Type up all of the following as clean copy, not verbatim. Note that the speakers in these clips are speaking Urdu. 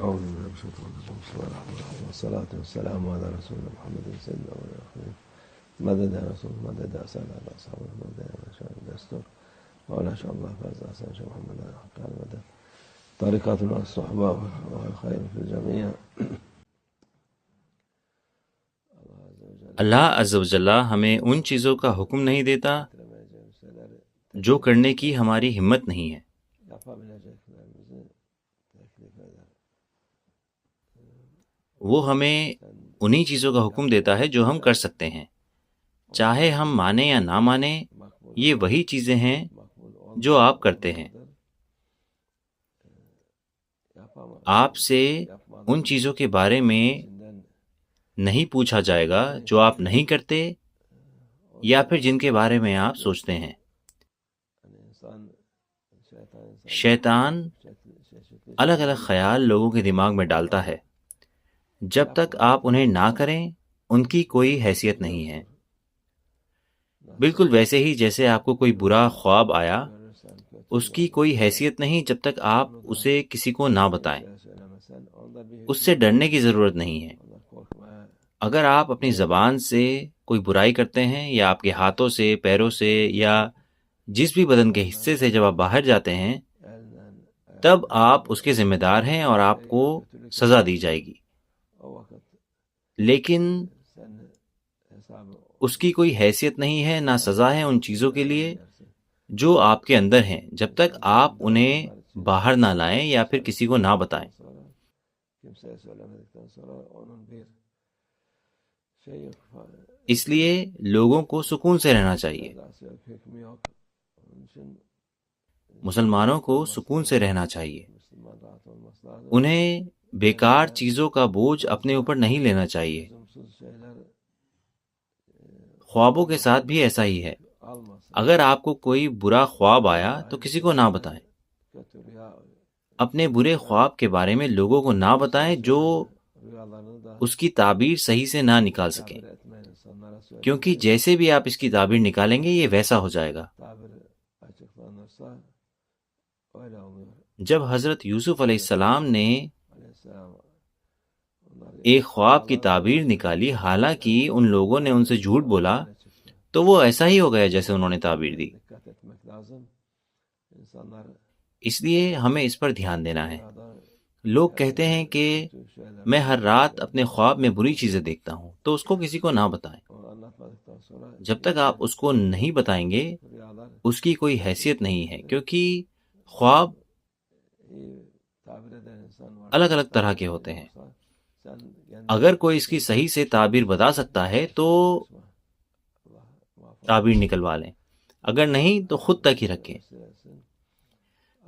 أعوذ بالله من الشيطان الرجيم. بسم الله الرحمن الرحيم والصلاة والسلام على رسولنا محمد سيدنا والآخرين مدد يا رسول مدد أسأل على أصحاب المدد يا شاء الدستور ولا شاء الله فاز أسأل شاء محمد حق المدد طريقاتنا الصحبة والخير في الجميع. اللہ عز و جل ہمیں ان چیزوں کا حکم نہیں دیتا جو کرنے کی ہماری ہمت نہیں ہے، وہ ہمیں انہی چیزوں کا حکم دیتا ہے جو ہم کر سکتے ہیں، چاہے ہم مانیں یا نہ مانیں، یہ وہی چیزیں ہیں جو آپ کرتے ہیں۔ آپ سے ان چیزوں کے بارے میں نہیں پوچھا جائے گا جو آپ نہیں کرتے یا پھر جن کے بارے میں آپ سوچتے ہیں۔ شیطان الگ الگ خیال لوگوں کے دماغ میں ڈالتا ہے، جب تک آپ انہیں نہ کریں ان کی کوئی حیثیت نہیں ہے۔ بالکل ویسے ہی جیسے آپ کو کوئی برا خواب آیا، اس کی کوئی حیثیت نہیں جب تک آپ اسے کسی کو نہ بتائیں۔ اس سے ڈرنے کی ضرورت نہیں ہے۔ اگر آپ اپنی زبان سے کوئی برائی کرتے ہیں یا آپ کے ہاتھوں سے، پیروں سے یا جس بھی بدن کے حصے سے جب آپ باہر جاتے ہیں، تب آپ اس کے ذمہ دار ہیں اور آپ کو سزا دی جائے گی، لیکن اس کی کوئی حیثیت نہیں ہے، نہ سزا ہے ان چیزوں کے لیے جو آپ کے اندر ہیں، جب تک آپ انہیں باہر نہ لائیں یا پھر کسی کو نہ بتائیں۔ اس لیے لوگوں کو سکون سے رہنا چاہیے، مسلمانوں کو سکون سے رہنا چاہیے، انہیں بیکار چیزوں کا بوجھ اپنے اوپر نہیں لینا چاہیے۔ خوابوں کے ساتھ بھی ایسا ہی ہے، اگر آپ کو کوئی برا خواب آیا تو کسی کو نہ بتائیں، اپنے برے خواب کے بارے میں لوگوں کو نہ بتائیں جو اس کی تعبیر صحیح سے نہ نکال سکیں، کیونکہ جیسے بھی آپ اس کی تعبیر نکالیں گے یہ ویسا ہو جائے گا۔ جب حضرت یوسف علیہ السلام نے ایک خواب کی تعبیر نکالی، حالانکہ ان لوگوں نے ان سے جھوٹ بولا، تو وہ ایسا ہی ہو گیا جیسے انہوں نے تعبیر دی۔ اس لیے ہمیں اس پر دھیان دینا ہے۔ لوگ کہتے ہیں کہ میں ہر رات اپنے خواب میں بری چیزیں دیکھتا ہوں، تو اس کو کسی کو نہ بتائیں۔ جب تک آپ اس کو نہیں بتائیں گے اس کی کوئی حیثیت نہیں ہے، کیونکہ خواب الگ الگ طرح کے ہوتے ہیں۔ اگر کوئی اس کی صحیح سے تعبیر بتا سکتا ہے تو تعبیر نکلوا لیں، اگر نہیں تو خود تک ہی رکھیں،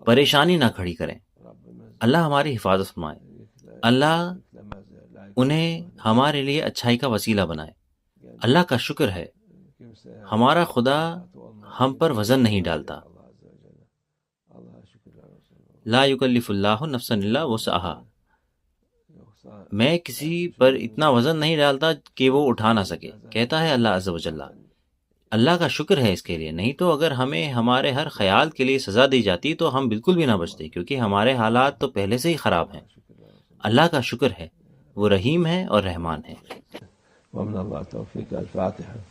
پریشانی نہ کھڑی کریں۔ اللہ ہماری حفاظت فرمائے، اللہ انہیں ہمارے لیے اچھائی کا وسیلہ بنائے۔ اللہ کا شکر ہے ہمارا خدا ہم پر وزن نہیں ڈالتا، لا یکلف اللہ نفسا الا وسعہا، میں کسی پر اتنا وزن نہیں ڈالتا کہ وہ اٹھا نہ سکے، کہتا ہے اللہ عز و جل۔ اللہ کا شکر ہے اس کے لیے، نہیں تو اگر ہمیں ہمارے ہر خیال کے لیے سزا دی جاتی تو ہم بالکل بھی نہ بچتے، کیونکہ ہمارے حالات تو پہلے سے ہی خراب ہیں۔ اللہ کا شکر ہے، وہ رحیم ہے اور رحمان ہے۔ ومن الله التوفيق. الفاتحة.